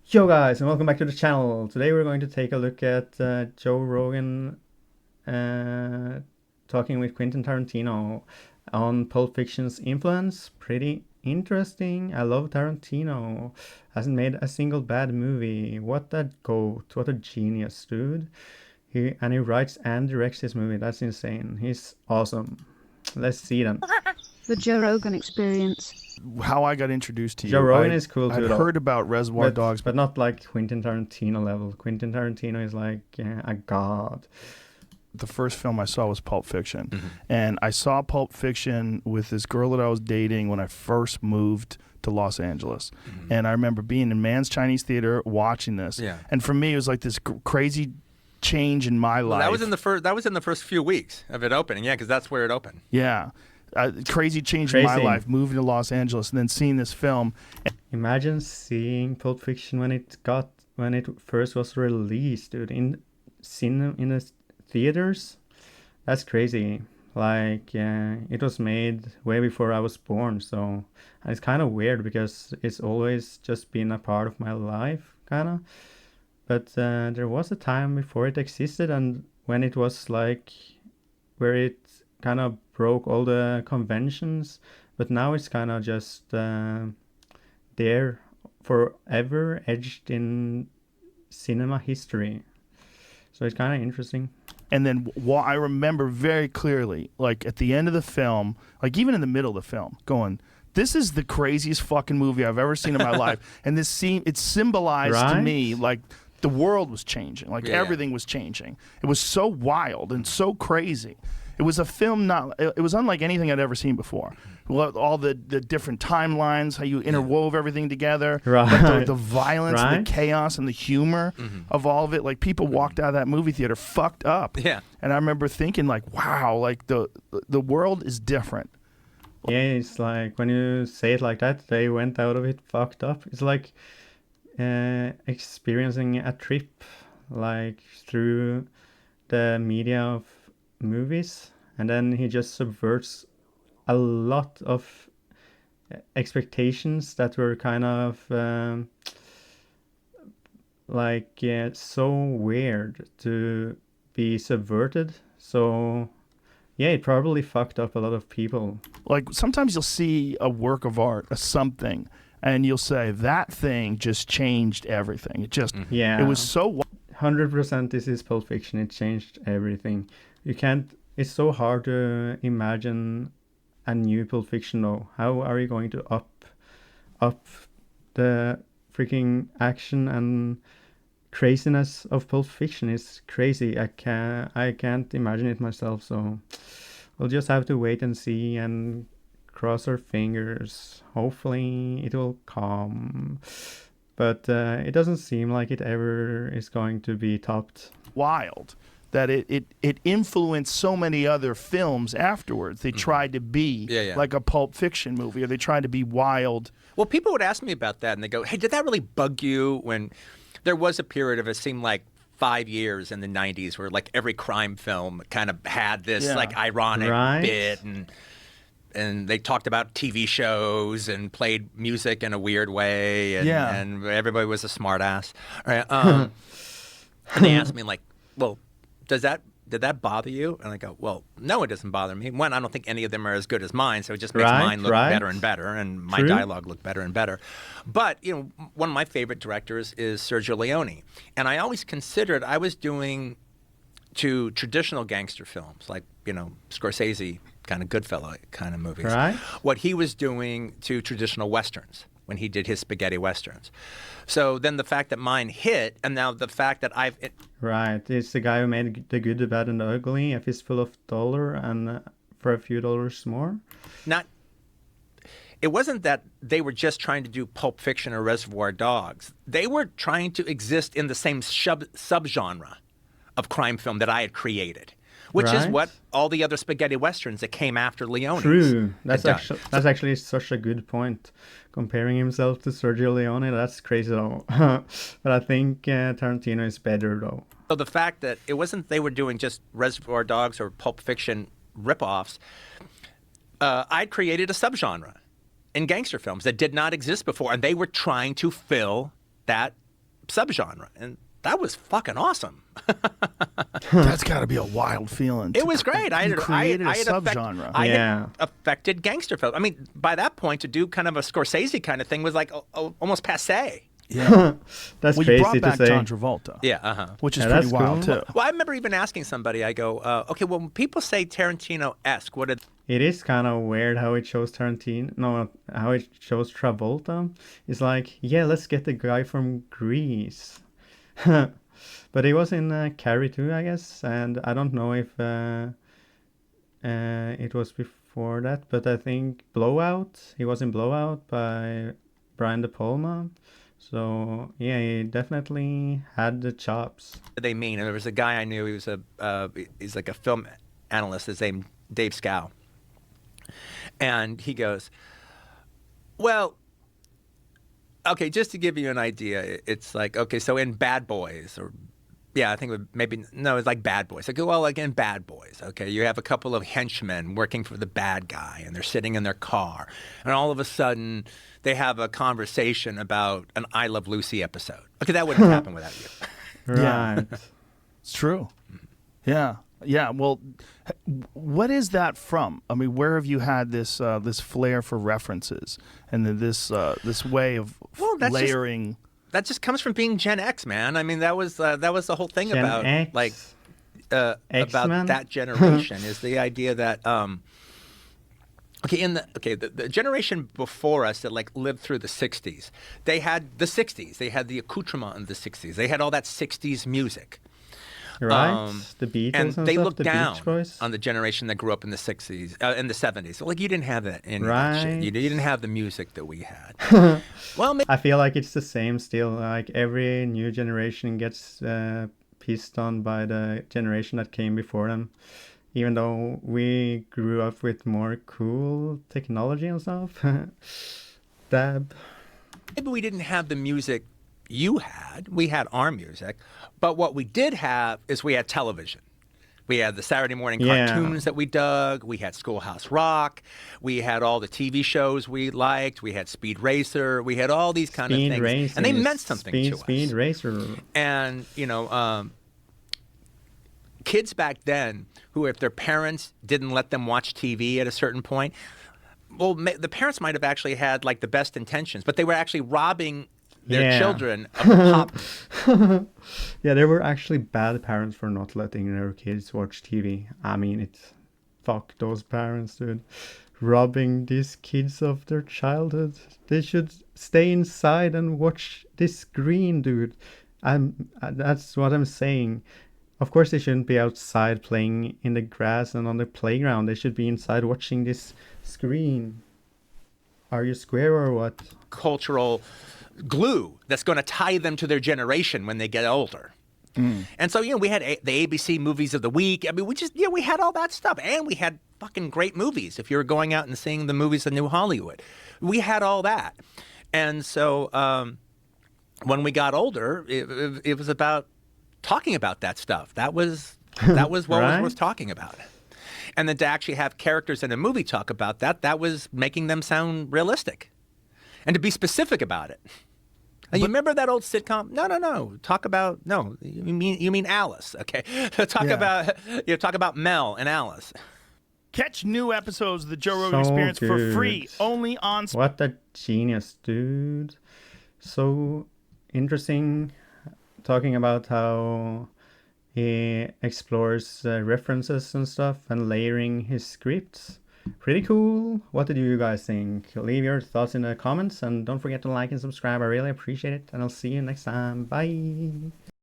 Yo guys, and welcome back to the channel. Today we're going to take a look at Joe Rogan uh, talking with Quentin Tarantino on Pulp Fiction's influence. Pretty interesting. I love Tarantino. Hasn't made a single bad movie. What a goat. What a genius, dude. He writes and directs his movie. That's insane. He's awesome. Let's see them. The Joe Rogan Experience. How I got introduced to Joe you. Rogan is cool too, I'd though. heard about Reservoir Dogs, but not like Quentin Tarantino level. Quentin Tarantino is like a god. the first film I saw was Pulp Fiction. And I saw Pulp Fiction with this girl that I was dating when I first moved to Los Angeles. And I remember being in Mann's Chinese Theater watching this. Yeah. And for me, it was like this crazy change in my life. That was in the first. That was in the first few weeks of it opening. Yeah, because that's where it opened. Yeah. Crazy change in my life, moving to Los Angeles and then seeing this film. Imagine seeing Pulp Fiction when it first was released, dude, in the theaters. That's crazy. Like, it was made way before I was born, so and it's kind of weird because it's always just been a part of my life, kind of. But there was a time before it existed, and when it was like where it kind of broke all the conventions, but now it's kind of just there forever, etched in cinema history. So it's kind of interesting. And then I remember very clearly, like at the end of the film, like even in the middle of the film, going, this is the craziest fucking movie I've ever seen in my life. And this it symbolized to me like the world was changing, like everything was changing. It was so wild and so crazy. It was a film it was unlike anything I'd ever seen before. All the different timelines, how you interwove everything together, like the violence, the chaos, and the humor of all of it. Like people walked out of that movie theater fucked up. Yeah. And I remember thinking like, wow, like the world is different. Yeah, it's like when you say it like that, they went out of it fucked up. It's like experiencing a trip, like through the media of movies, and then he just subverts a lot of expectations that were kind of so weird to be subverted. So yeah, it probably fucked up a lot of people. Like sometimes you'll see a work of art, a something, and you'll say that thing just changed everything. It just it was so 100% this is Pulp Fiction. It changed everything. You can't. It's so hard to imagine a new Pulp Fiction though. How are you going to up the freaking action and craziness of Pulp Fiction? Is crazy. I can't imagine it myself. So we'll just have to wait and see and cross our fingers. Hopefully it will come. But it doesn't seem like it ever is going to be topped. Wild. That it influenced so many other films afterwards. They tried to be like a Pulp Fiction movie, or they tried to be wild. Well, people would ask me about that, and they go, "Hey, did that really bug you?" When there was a period of it seemed like 5 years in the '90s where like every crime film kind of had this like ironic bit, and they talked about TV shows and played music in a weird way, and everybody was a smartass. Right? And they asked me like, "Well, did that bother you?" And I go, well, no, it doesn't bother me. One, I don't think any of them are as good as mine, so it just makes mine look better and better, and my dialogue look better and better. But, you know, one of my favorite directors is Sergio Leone. And I always considered I was doing to traditional gangster films, like, you know, Scorsese kind of Goodfellow kind of movies. What he was doing to traditional Westerns when he did his spaghetti Westerns. So then the fact that mine hit, and now the fact that I've... It's the guy who made The Good, the Bad, and the Ugly, A Fistful of Dollar, and for a few dollars more. It wasn't that they were just trying to do Pulp Fiction or Reservoir Dogs. They were trying to exist in the same subgenre of crime film that I had created, which is what all the other spaghetti westerns that came after Leone's. True. That's actually such a good point. Comparing himself to Sergio Leone, that's crazy though. But I think Tarantino is better though. So the fact that it wasn't they were doing just Reservoir Dogs or Pulp Fiction ripoffs, I'd created a subgenre in gangster films that did not exist before, and they were trying to fill that subgenre, and that was fucking awesome. That's got to be a wild feeling. It was great. I had created a had subgenre. I had affected gangster film. I mean, by that point, to do kind of a Scorsese kind of thing was like almost passé. Yeah, that's well, crazy you brought back to say. John Travolta. Yeah, which is Yeah, pretty that's wild cool. too. Well, I remember even asking somebody. I go, okay, well, when people say Tarantino-esque, what did? It is kind of weird how it shows Tarantino. No, how it shows Travolta. It's like, yeah, let's get the guy from Grease. But he was in Carrie too, I guess, and I don't know if it was before that, but I think Blowout. He was in Blowout by Brian De Palma. So yeah, he definitely had the chops. They mean? And there was a guy I knew. He was he's like a film analyst. His name Dave Scow, and he goes, well. Okay, just to give you an idea, it's like, okay, so in Bad Boys, or yeah, I think it's like Bad Boys. I go, well, like in Bad Boys, okay, you have a couple of henchmen working for the bad guy, and they're sitting in their car, and all of a sudden, they have a conversation about an I Love Lucy episode. Okay, that wouldn't happen without you. Right. Yeah. It's true. Yeah. Yeah. Well, what is that from? I mean, where have you had this this flair for references and then this way of layering? That just comes from being Gen X, man. I mean, that was the whole thing Gen about X? like X-Men? about that generation is the idea that the generation before us that like lived through the 60s, they had the 60s, they had the accoutrement of the 60s, they had all that 60s music. Right, the Beatles and they stuff, looked the down Beach Boys. on the generation that grew up in the 60s, in the 70s. So, like, you didn't have that in Right. You didn't have the music that we had. Well, I feel like it's the same still. Like every new generation gets pissed on by the generation that came before them, even though we grew up with more cool technology and stuff. Dab. maybe we didn't have the music you had. We had our music. But what we did have is we had television. We had the Saturday morning cartoons that we dug. We had Schoolhouse Rock. We had all the TV shows we liked. We had Speed Racer. We had all these kind of things. Racing and they meant something to us. Speed Racer. And, kids back then who, if their parents didn't let them watch TV at a certain point, well, the parents might have actually had like the best intentions, but they were actually robbing their children of the pop. Yeah, they were actually bad parents for not letting their kids watch TV. I mean, fuck those parents, dude. Robbing these kids of their childhood. They should stay inside and watch this screen, dude. That's what I'm saying. Of course, they shouldn't be outside playing in the grass and on the playground. They should be inside watching this screen. Are you square or what? Cultural glue that's going to tie them to their generation when they get older. And so, we had the ABC movies of the week. I mean, we had all that stuff. And we had fucking great movies. If you were going out and seeing the movies of New Hollywood, we had all that. And so when we got older, it was about talking about that stuff. That was what was worth talking about. And then to actually have characters in a movie talk about that was making them sound realistic. And to be specific about it. And you remember that old sitcom? No. You mean Alice, okay? Talk about Mel and Alice. Catch new episodes of the Joe Rogan Experience for free, only on. What a genius, dude! So interesting, talking about how he explores references and stuff and layering his scripts. Pretty cool. What did you guys think? Leave your thoughts in the comments and don't forget to like and subscribe. I really appreciate it. And I'll see you next time. Bye.